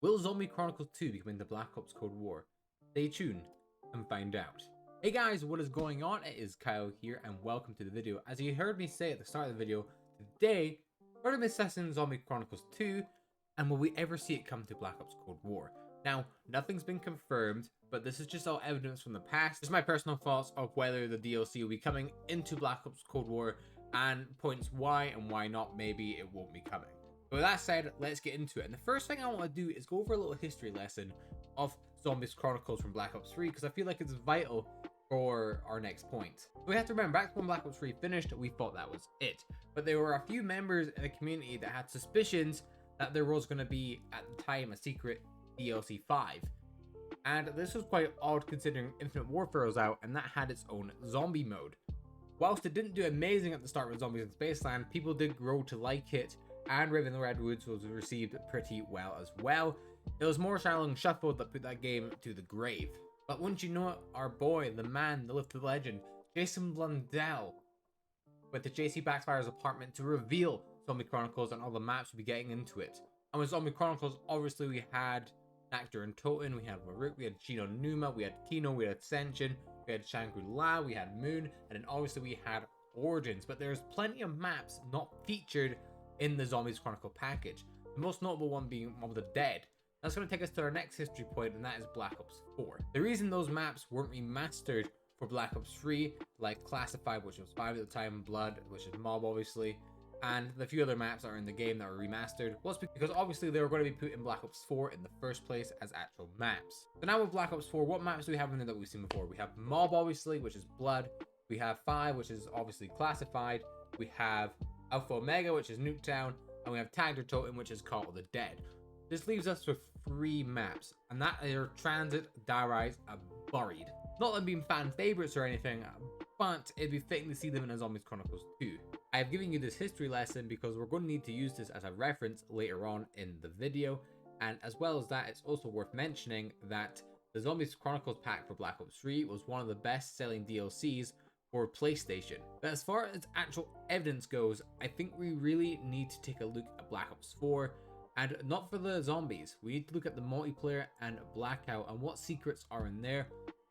Will Zombie Chronicles 2 become the Black Ops Cold War? Stay tuned and find out. Hey guys, what is going on? It is Kyle here and welcome to the video. As you heard me say at the start of the video, today we're going to be assessing Zombie Chronicles 2 and will we ever see it come to Black Ops Cold War? Now, nothing's been confirmed, but this is just all evidence from the past. Just my personal thoughts of whether the DLC will be coming into Black Ops Cold War and points why and why not maybe it won't be coming. But with that said, let's get into it. And the first thing I want to do is go over a little history lesson of Zombies Chronicles from Black Ops 3 because I feel like it's vital for our next point. We have to remember, back when Black Ops 3 finished, we thought that was it. But there were a few members in the community that had suspicions that there was going to be, at the time, a secret DLC 5. And this was quite odd considering Infinite Warfare was out and that had its own zombie mode. Whilst it didn't do amazing at the start with Zombies in Spaceland, people did grow to like it, and Raven the Redwoods was received pretty well as well. It was more Shaolin Shuffle that put that game to the grave. But wouldn't you know it, our boy, the man, the lifted legend, Jason Blundell, went to JC Backfire's apartment to reveal Zombie Chronicles and all the maps we'll be getting into it. And with Zombie Chronicles, obviously we had Nectar and Toten, we had Maruk, we had Chino Numa, we had Kino, we had Ascension, we had Shangri-La, we had Moon, and then obviously we had Origins. But there's plenty of maps not featured in the Zombies Chronicle package. The most notable one being Mob of the Dead. That's going to take us to our next history point, and that is Black Ops 4. The reason those maps weren't remastered for Black Ops 3, like Classified, which was 5 at the time, Blood, which is Mob obviously, and the few other maps that are in the game that were remastered, was because obviously they were going to be put in Black Ops 4 in the first place as actual maps. So now with Black Ops 4, what maps do we have in there that we've seen before? We have Mob obviously, which is Blood. We have 5, which is obviously Classified. We have Alpha Omega, which is Nuketown. And we have Tagged or Totem, which is Call of the Dead. This leaves us with 3 maps, and that are Transit, Die Rise, and Buried. Not them being fan favorites or anything, but it'd be fitting to see them in a Zombies Chronicles 2. I have given you this history lesson because we're going to need to use this as a reference later on in the video, and as well as that, it's also worth mentioning that the Zombies Chronicles pack for Black Ops 3 was one of the best selling DLCs for PlayStation. But as far as actual evidence goes, I think we really need to take a look at Black Ops 4, and not for the zombies. We need to look at the multiplayer and Blackout and what secrets are in there,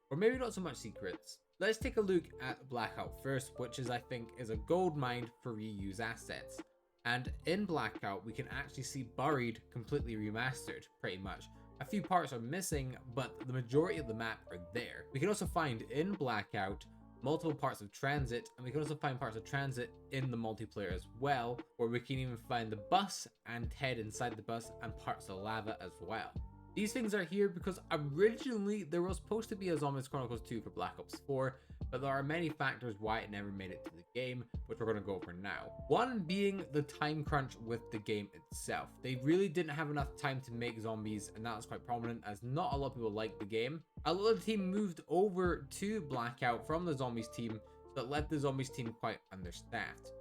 or maybe not so much secrets. Let's take a look at Blackout first, which is, I think, is a gold mine for reuse assets. And in Blackout, we can actually see Buried completely remastered, pretty much. A few parts are missing, but the majority of the map are there. We can also find in Blackout multiple parts of Transit, and we can also find parts of Transit in the multiplayer as well, where we can even find the bus and Ted inside the bus and parts of lava as well. These things are here because originally there was supposed to be a Zombies Chronicles 2 for Black Ops 4, but there are many factors why it never made it to the game, which we're going to go over now. One being the time crunch with the game itself. They really didn't have enough time to make zombies, and that was quite prominent as not a lot of people liked the game. A lot of the team moved over to Blackout from the zombies team, so that left the zombies team quite understaffed.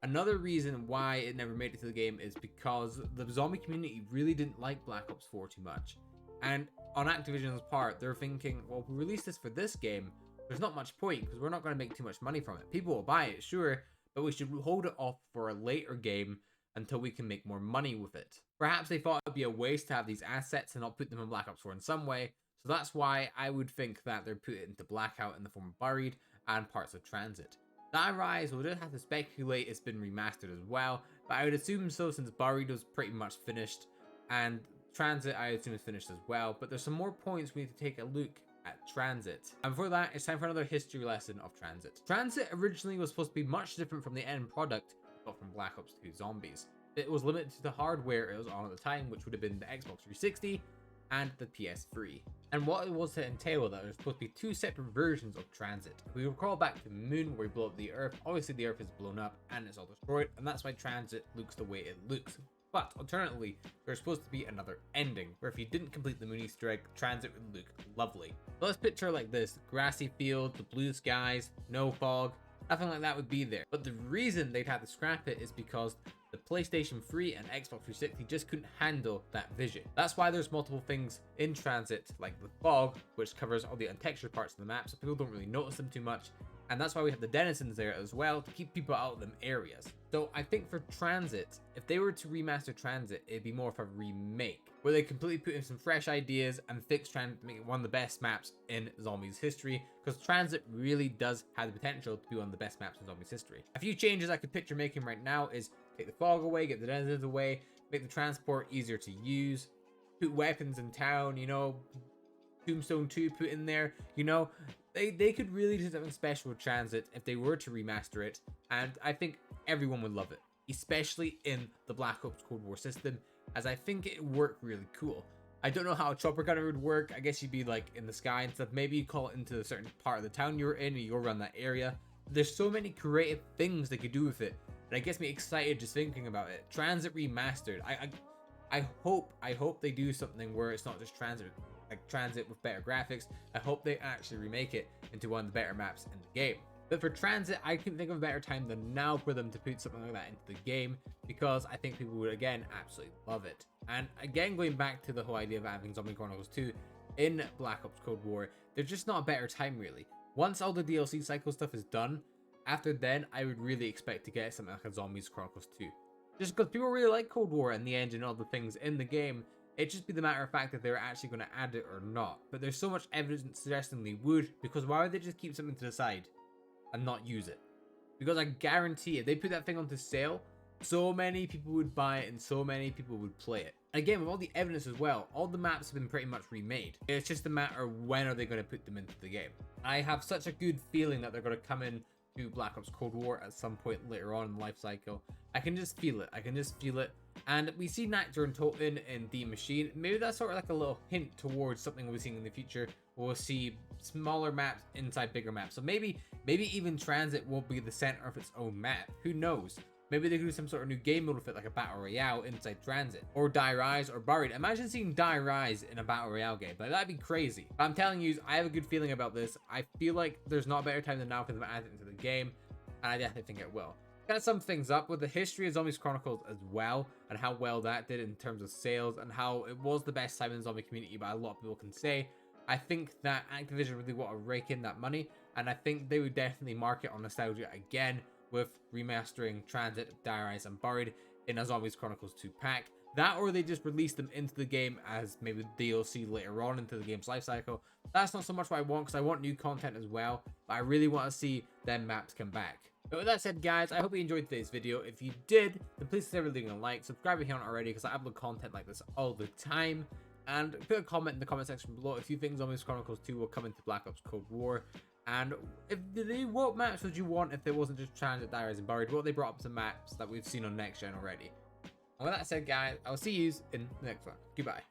Another reason why it never made it to the game is because the zombie community really didn't like Black Ops 4 too much. And on Activision's part, they're thinking, well, if we release this for this game, there's not much point because we're not going to make too much money from it. People will buy it, sure, but we should hold it off for a later game until we can make more money with it. Perhaps they thought it'd be a waste to have these assets and not put them in Black Ops 4 in some way, so that's why I would think that they're put it into Blackout in the form of Buried and parts of Transit. Die Rise, we'll just have to speculate it's been remastered as well, but I would assume so since Buried was pretty much finished, and Transit I assume is finished as well, but there's some more points we need to take a look at Transit. And for that, it's time for another history lesson of Transit. Transit originally was supposed to be much different from the end product we got from Black Ops 2 Zombies. It was limited to the hardware it was on at the time, which would have been the Xbox 360 and the PS3. And what it was to entail that there's supposed to be 2 separate versions of Transit. If we recall back to Moon where we blow up the Earth, obviously the Earth is blown up and it's all destroyed, and that's why Transit looks the way it looks. But alternatively, there's supposed to be another ending, where if you didn't complete the Moon Easter egg, Transit would look lovely. So let's picture like this: grassy field, the blue skies, no fog, nothing like that would be there. But the reason they'd have to scrap it is because the PlayStation 3 and Xbox 360 just couldn't handle that vision. That's why there's multiple things in Transit, like the fog, which covers all the untextured parts of the map, so people don't really notice them too much. And that's why we have the denizens there as well, to keep people out of them areas. So I think for Transit, if they were to remaster Transit, it'd be more of a remake, where they completely put in some fresh ideas and fix Transit to make it one of the best maps in Zombies history, because Transit really does have the potential to be one of the best maps in Zombies history. A few changes I could picture making right now is take the fog away, get the denizens away, make the transport easier to use, put weapons in town, you know, Tombstone 2 put in there, you know. They could really do something special with Transit if they were to remaster it, and I think everyone would love it, especially in the Black Ops Cold War system, as I think it would work really cool. I don't know how a chopper gunner would work. I guess you'd be like in the sky and stuff. Maybe you call it into a certain part of the town you're in and you'll run that area. There's so many creative things they could do with it, and it gets me excited just thinking about it. Transit remastered. I hope they do something where it's not just Transit, like Transit with better graphics. I hope they actually remake it into one of the better maps in the game. But for Transit, I couldn't think of a better time than now for them to put something like that into the game, because I think people would again absolutely love it. And again, going back to the whole idea of having Zombie Chronicles 2 in Black Ops Cold War, there's just not a better time really. Once all the DLC cycle stuff is done, after then I would really expect to get something like a Zombies Chronicles 2. Just because people really like Cold War and the engine and all the things in the game, it'd just be the matter of fact that they're actually going to add it or not. But there's so much evidence suggesting they would, because why would they just keep something to the side and not use it? Because I guarantee if they put that thing onto sale, so many people would buy it and so many people would play it. Again, with all the evidence as well, all the maps have been pretty much remade. It's just a matter of when are they going to put them into the game. I have such a good feeling that they're going to come in to Black Ops Cold War at some point later on in the life cycle. I can just feel it. I can just feel it. And we see Nactor and Toten in the machine. Maybe that's sort of like a little hint towards something we'll be seeing in the future. We'll see smaller maps inside bigger maps. So maybe even Transit won't be the center of its own map. Who knows? Maybe they could do some sort of new game mode with it, like a Battle Royale inside Transit. Or Die Rise or Buried. Imagine seeing Die Rise in a Battle Royale game. Like, that'd be crazy. But I'm telling you, I have a good feeling about this. I feel like there's not a better time than now for them to add it into the game. And I definitely think it will. Gotta sum things up with the history of Zombies Chronicles as well, and how well that did in terms of sales, and how it was the best time in the zombie community by a lot of people can say. I think that Activision really want to rake in that money, and I think they would definitely market on nostalgia again with remastering Transit, Die Rise, and Buried in a Zombies Chronicles 2 pack. That, or they just release them into the game as maybe DLC later on into the game's life cycle. That's not so much what I want, because I want new content as well, but I really want to see them maps come back. But with that said, guys, I hope you enjoyed today's video. If you did, then please consider leaving a like, subscribe if you haven't already, because I upload content like this all the time. And put a comment in the comment section below if you think Zombies Chronicles 2 will come into Black Ops Cold War. And what maps would you want if there wasn't just Transit, Die Rise, and Buried? What they brought up some maps that we've seen on next gen already. And with that said, guys, I will see you in the next one. Goodbye.